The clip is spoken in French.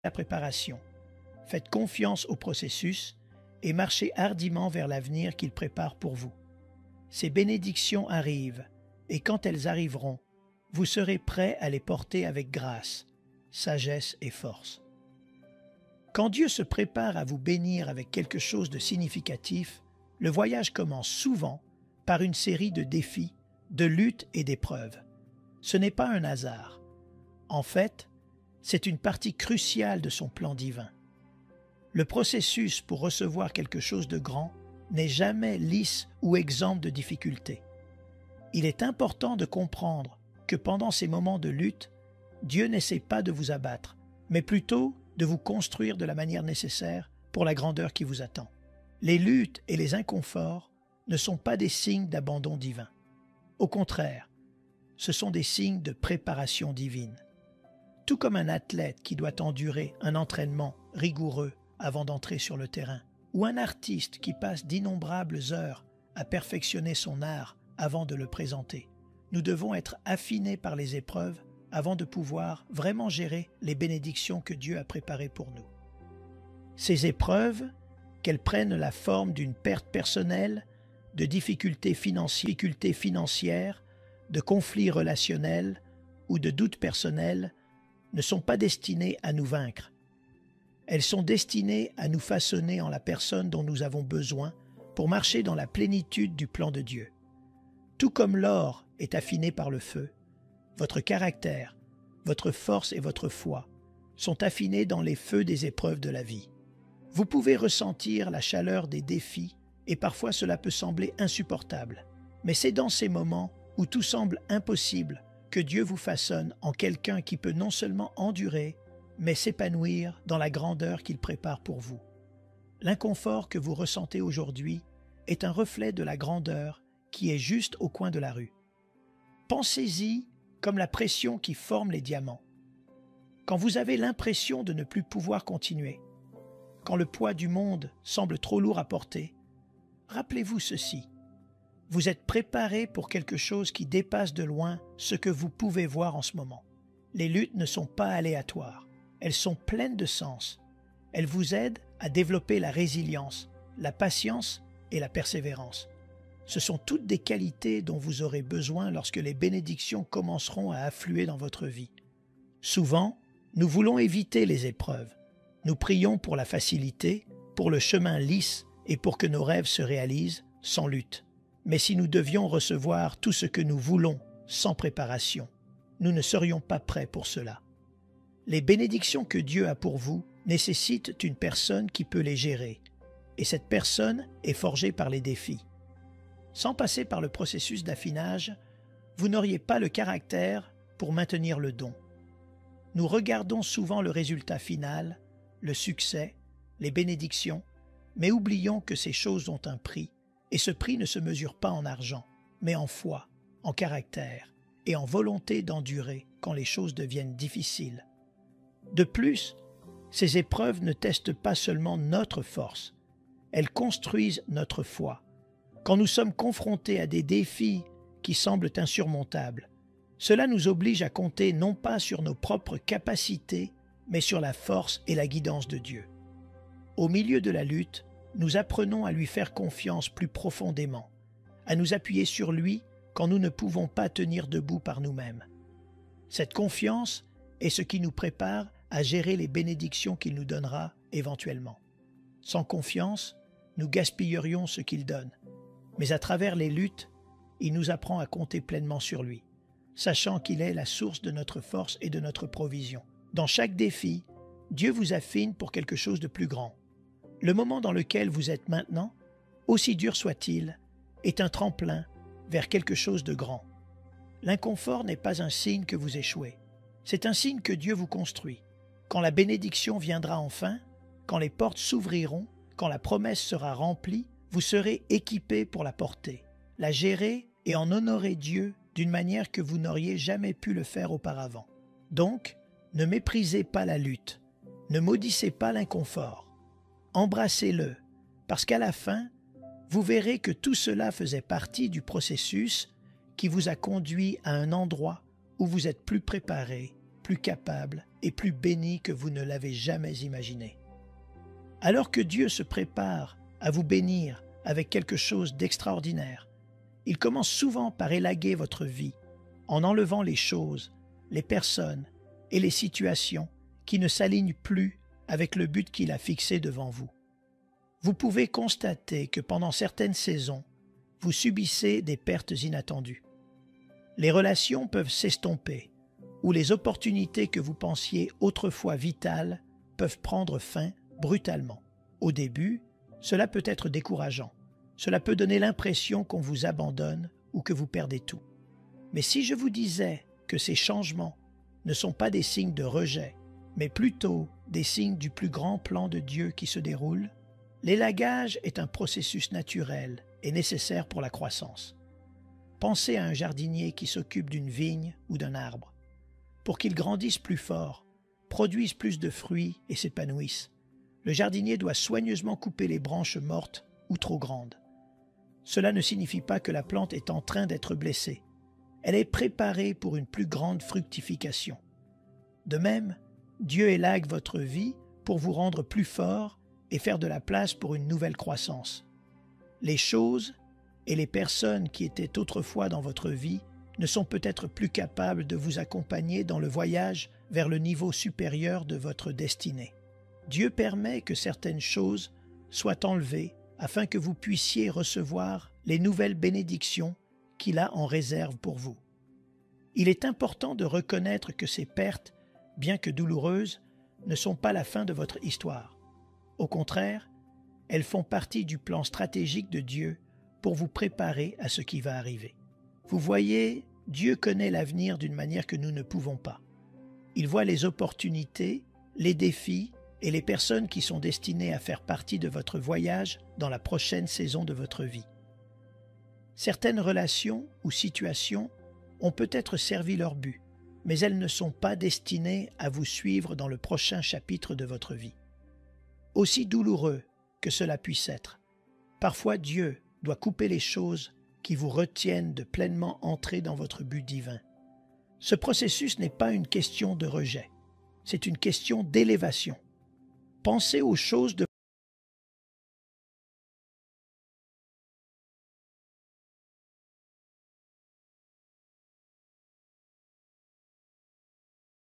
la préparation. Faites confiance au processus et marchez hardiment vers l'avenir qu'il prépare pour vous. Ces bénédictions arrivent, et quand elles arriveront, vous serez prêt à les porter avec grâce, sagesse et force. Quand Dieu se prépare à vous bénir avec quelque chose de significatif, le voyage commence souvent par une série de défis, de luttes et d'épreuves. Ce n'est pas un hasard. En fait, c'est une partie cruciale de son plan divin. Le processus pour recevoir quelque chose de grand n'est jamais lisse ou exempt de difficultés. Il est important de comprendre que pendant ces moments de lutte, Dieu n'essaie pas de vous abattre, mais plutôt de vous construire de la manière nécessaire pour la grandeur qui vous attend. Les luttes et les inconforts ne sont pas des signes d'abandon divin. Au contraire, ce sont des signes de préparation divine. Tout comme un athlète qui doit endurer un entraînement rigoureux avant d'entrer sur le terrain, ou un artiste qui passe d'innombrables heures à perfectionner son art avant de le présenter. Nous devons être affinés par les épreuves avant de pouvoir vraiment gérer les bénédictions que Dieu a préparées pour nous. Ces épreuves, qu'elles prennent la forme d'une perte personnelle, de difficultés financières, de conflits relationnels ou de doutes personnels, ne sont pas destinées à nous vaincre. Elles sont destinées à nous façonner en la personne dont nous avons besoin pour marcher dans la plénitude du plan de Dieu. Tout comme l'or est affiné par le feu, votre caractère, votre force et votre foi sont affinés dans les feux des épreuves de la vie. Vous pouvez ressentir la chaleur des défis et parfois cela peut sembler insupportable. Mais c'est dans ces moments où tout semble impossible que Dieu vous façonne en quelqu'un qui peut non seulement endurer, mais s'épanouir dans la grandeur qu'il prépare pour vous. L'inconfort que vous ressentez aujourd'hui est un reflet de la grandeur qui est juste au coin de la rue. Pensez-y comme la pression qui forme les diamants. Quand vous avez l'impression de ne plus pouvoir continuer, quand le poids du monde semble trop lourd à porter, rappelez-vous ceci. Vous êtes préparé pour quelque chose qui dépasse de loin ce que vous pouvez voir en ce moment. Les luttes ne sont pas aléatoires. Elles sont pleines de sens. Elles vous aident à développer la résilience, la patience et la persévérance. Ce sont toutes des qualités dont vous aurez besoin lorsque les bénédictions commenceront à affluer dans votre vie. Souvent, nous voulons éviter les épreuves. Nous prions pour la facilité, pour le chemin lisse et pour que nos rêves se réalisent sans lutte. Mais si nous devions recevoir tout ce que nous voulons sans préparation, nous ne serions pas prêts pour cela. Les bénédictions que Dieu a pour vous nécessitent une personne qui peut les gérer, et cette personne est forgée par les défis. Sans passer par le processus d'affinage, vous n'auriez pas le caractère pour maintenir le don. Nous regardons souvent le résultat final, le succès, les bénédictions, mais oublions que ces choses ont un prix, et ce prix ne se mesure pas en argent, mais en foi, en caractère et en volonté d'endurer quand les choses deviennent difficiles. De plus, ces épreuves ne testent pas seulement notre force, elles construisent notre foi. Quand nous sommes confrontés à des défis qui semblent insurmontables, cela nous oblige à compter non pas sur nos propres capacités, mais sur la force et la guidance de Dieu. Au milieu de la lutte, nous apprenons à lui faire confiance plus profondément, à nous appuyer sur lui quand nous ne pouvons pas tenir debout par nous-mêmes. Cette confiance est ce qui nous prépare à gérer les bénédictions qu'il nous donnera éventuellement. Sans confiance, nous gaspillerions ce qu'il donne. Mais à travers les luttes, il nous apprend à compter pleinement sur lui, sachant qu'il est la source de notre force et de notre provision. Dans chaque défi, Dieu vous affine pour quelque chose de plus grand. Le moment dans lequel vous êtes maintenant, aussi dur soit-il, est un tremplin vers quelque chose de grand. L'inconfort n'est pas un signe que vous échouez. C'est un signe que Dieu vous construit. Quand la bénédiction viendra enfin, quand les portes s'ouvriront, quand la promesse sera remplie, vous serez équipé pour la porter, la gérer et en honorer Dieu d'une manière que vous n'auriez jamais pu le faire auparavant. Donc, ne méprisez pas la lutte, ne maudissez pas l'inconfort. Embrassez-le, parce qu'à la fin, vous verrez que tout cela faisait partie du processus qui vous a conduit à un endroit où vous êtes plus préparé, plus capable et plus béni que vous ne l'avez jamais imaginé. Alors que Dieu se prépare à vous bénir avec quelque chose d'extraordinaire, il commence souvent par élaguer votre vie en enlevant les choses, les personnes et les situations qui ne s'alignent plus avec le but qu'il a fixé devant vous. Vous pouvez constater que pendant certaines saisons, vous subissez des pertes inattendues. Les relations peuvent s'estomper ou les opportunités que vous pensiez autrefois vitales peuvent prendre fin brutalement. Au début, cela peut être décourageant. Cela peut donner l'impression qu'on vous abandonne ou que vous perdez tout. Mais si je vous disais que ces changements ne sont pas des signes de rejet, mais plutôt des signes du plus grand plan de Dieu qui se déroule, l'élagage est un processus naturel et nécessaire pour la croissance. Pensez à un jardinier qui s'occupe d'une vigne ou d'un arbre. Pour qu'il grandisse plus fort, produise plus de fruits et s'épanouisse, le jardinier doit soigneusement couper les branches mortes ou trop grandes. Cela ne signifie pas que la plante est en train d'être blessée. Elle est préparée pour une plus grande fructification. De même, Dieu élague votre vie pour vous rendre plus fort et faire de la place pour une nouvelle croissance. Les choses et les personnes qui étaient autrefois dans votre vie ne sont peut-être plus capables de vous accompagner dans le voyage vers le niveau supérieur de votre destinée. Dieu permet que certaines choses soient enlevées afin que vous puissiez recevoir les nouvelles bénédictions qu'il a en réserve pour vous. Il est important de reconnaître que ces pertes, bien que douloureuses, ne sont pas la fin de votre histoire. Au contraire, elles font partie du plan stratégique de Dieu pour vous préparer à ce qui va arriver. Vous voyez, Dieu connaît l'avenir d'une manière que nous ne pouvons pas. Il voit les opportunités, les défis et les personnes qui sont destinées à faire partie de votre voyage dans la prochaine saison de votre vie. Certaines relations ou situations ont peut-être servi leur but, mais elles ne sont pas destinées à vous suivre dans le prochain chapitre de votre vie. Aussi douloureux que cela puisse être, parfois Dieu doit couper les choses qui vous retiennent de pleinement entrer dans votre but divin. Ce processus n'est pas une question de rejet, c'est une question d'élévation. Pensez aux choses de